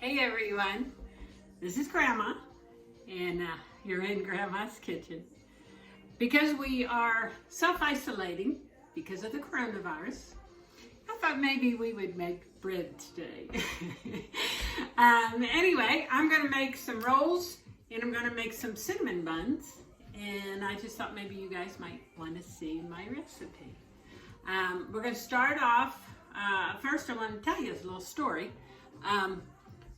Hey everyone, this is Grandma, and you're in Grandma's kitchen. Because we are self-isolating because of the coronavirus, I thought maybe we would make bread today. Anyway, I'm going to make some rolls and I'm going to make some cinnamon buns, and I just thought maybe you guys might want to see my recipe. We're going to start off, first I want to tell you a little story.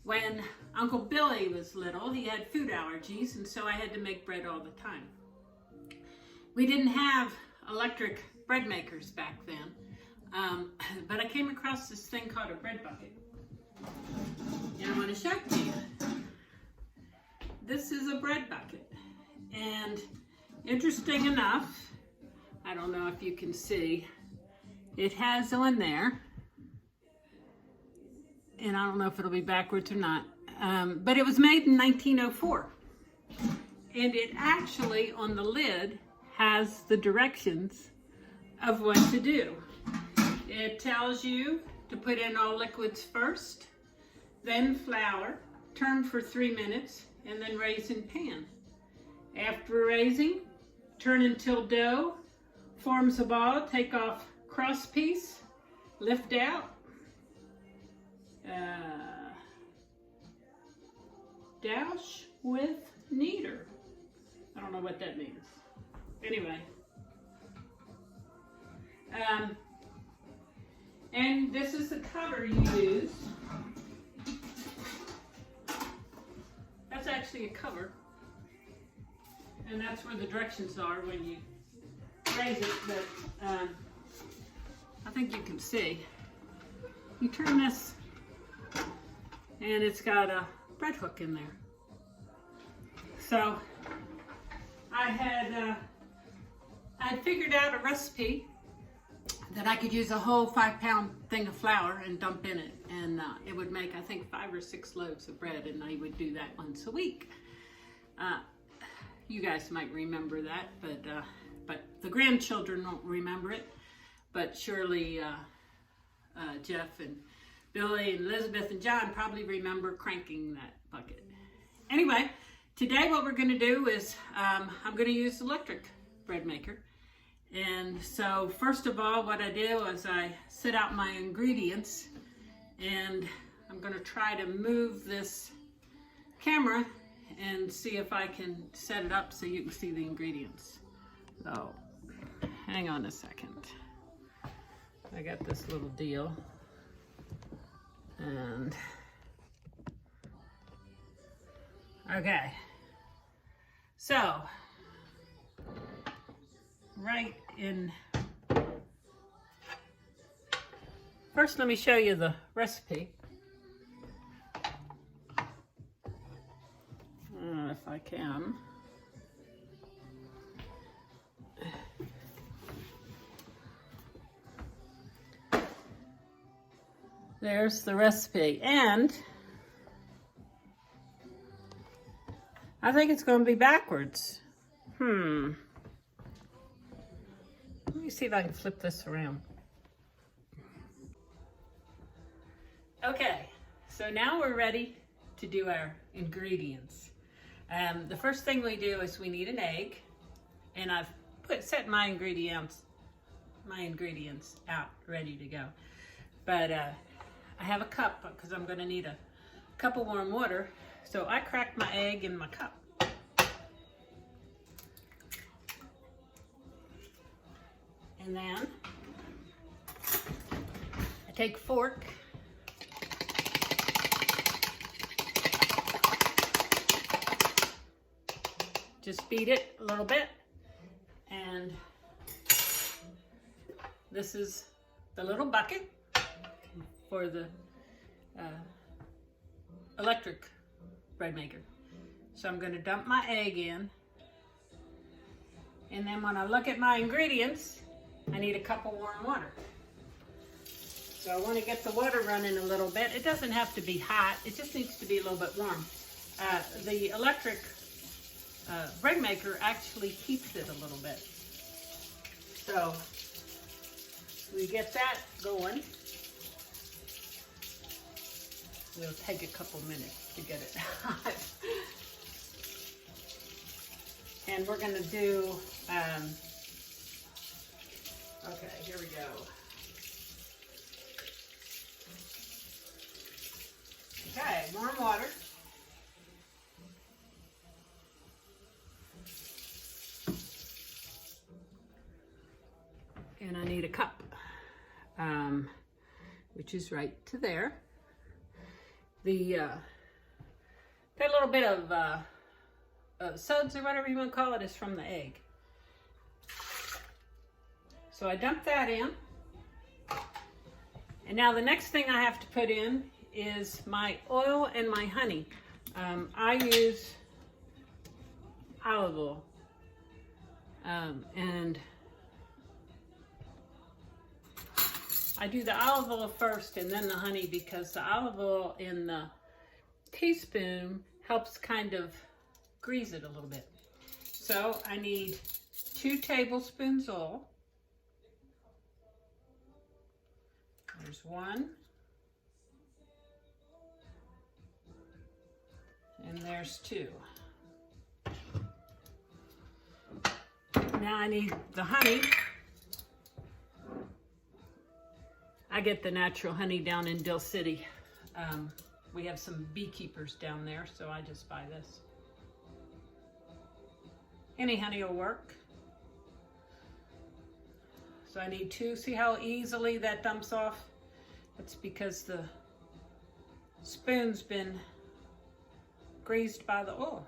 When Uncle Billy was little, he had food allergies, and so I had to make bread all the time. We didn't have electric bread makers back then, but I came across this thing called a bread bucket, and I want to show it to you. This is a bread bucket, and interesting enough, I don't know if you can see, it has on there, and I don't know if it'll be backwards or not, but it was made in 1904. And it actually, on the lid, has the directions of what to do. It tells you to put in all liquids first, then flour, turn for 3 minutes, and then raise in pan. After raising, turn until dough forms a ball, take off cross piece, lift out, dash with kneader. I don't know what that means. Anyway. And this is the cover you use. That's actually a cover. And that's where the directions are when you raise it, but I think you can see. You turn this, and it's got a bread hook in there. So I figured out a recipe that I could use a whole 5-pound thing of flour and dump in it, and it would make, I think, 5 or 6 loaves of bread, and I would do that once a week. You guys might remember that, but the grandchildren won't remember it, but surely Jeff and Billy and Elizabeth and John probably remember cranking that bucket. Anyway, today what we're going to do is I'm going to use the electric bread maker. And so first of all, what I do is I set out my ingredients, and I'm going to try to move this camera and see if I can set it up so you can see the ingredients. So hang on a second. I got this little deal. And okay, so right in, first let me show you the recipe. If I can. There's the recipe, and I think it's going to be backwards. Let me see if I can flip this around. Okay, so now we're ready to do our ingredients. The first thing we do is we need an egg, and I've set my ingredients out ready to go. But I have a cup because I'm going to need a cup of warm water. So I cracked my egg in my cup. And then I take a fork. Just beat it a little bit. And this is the little bucket for the electric bread maker. So I'm going to dump my egg in, and then when I look at my ingredients, I need a cup of warm water. So I want to get the water running a little bit. It doesn't have to be hot, it just needs to be a little bit warm. The electric bread maker actually heats it a little bit. So we get that going. It'll take a couple minutes to get it hot. And we're going to do, okay, here we go. Okay, warm water. And I need a cup, which is right to there. Got a little bit of suds or whatever you want to call it is from the egg. So I dump that in. And now the next thing I have to put in is my oil and my honey. I use olive oil. And I do the olive oil first and then the honey because the olive oil in the teaspoon helps kind of grease it a little bit. So I need 2 tablespoons oil. There's 1. And there's 2. Now I need the honey. I get the natural honey down in Dill City. We have some beekeepers down there, so I just buy this. Any honey will work. So I need 2. See how easily that dumps off? That's because the spoon's been greased by the oil.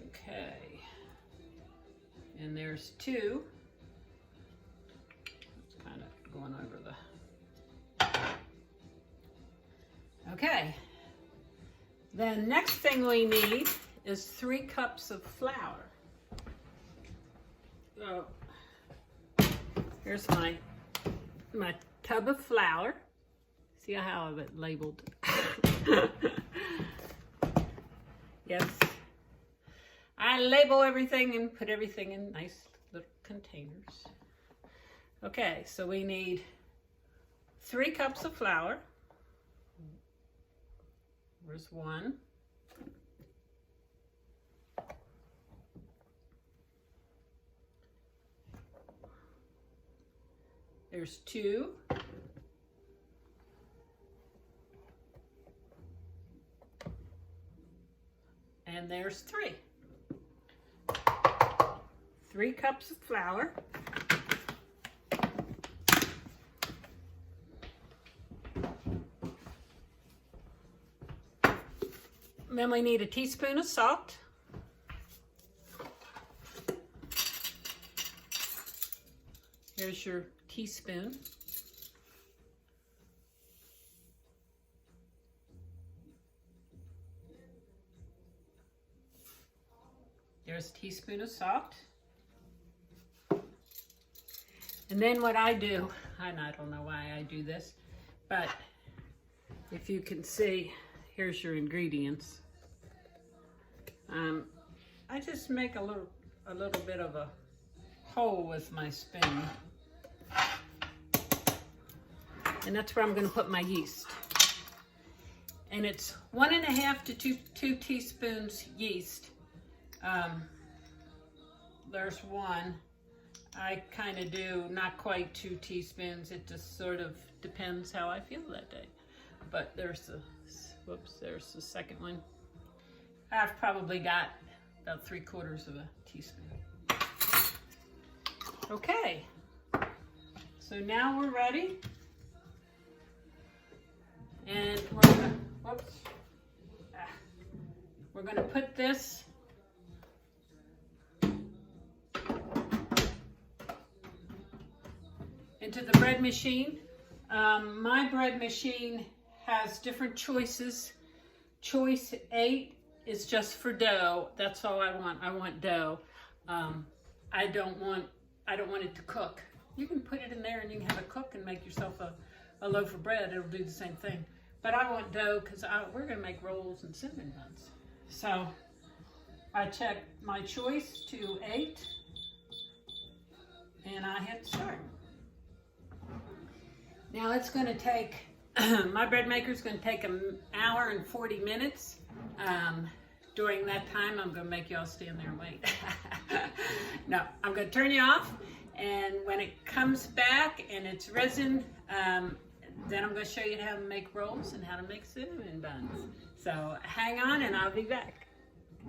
Okay. And there's 2. It's kind of going over the... Okay. Then next thing we need is 3 cups of flour. So here's my tub of flour. See how I have it labeled? Yes. I label everything and put everything in nice little containers. Okay, so we need 3 cups of flour. There's 1. There's 2. And there's 3. 3 cups of flour. Then we need a teaspoon of salt. Here's your teaspoon. There's a teaspoon of salt. And then what I do, and I don't know why I do this, but if you can see, here's your ingredients. I just make a little bit of a hole with my spoon. And that's where I'm going to put my yeast. And it's 1.5 to 2 teaspoons yeast. There's 1. I kind of do not quite 2 teaspoons. It just sort of depends how I feel that day. But there's the, whoops, there's the second one. I've probably got about 3/4 of a teaspoon. Okay, so now we're ready. And we're gonna, whoops, we're gonna put this into the bread machine. My bread machine has different choices. Choice 8 is just for dough. That's all I want. I want dough. I don't want it to cook. You can put it in there and you can have it cook and make yourself a loaf of bread. It'll do the same thing. But I want dough because we're gonna make rolls and cinnamon buns. So I check my choice to 8 and I hit start. Now it's going to take, my bread maker is going to take an hour and 40 minutes. During that time, I'm going to make y'all stand there and wait. No, I'm going to turn you off, and when it comes back and it's risen, then I'm going to show you how to make rolls and how to make cinnamon buns. So hang on and I'll be back.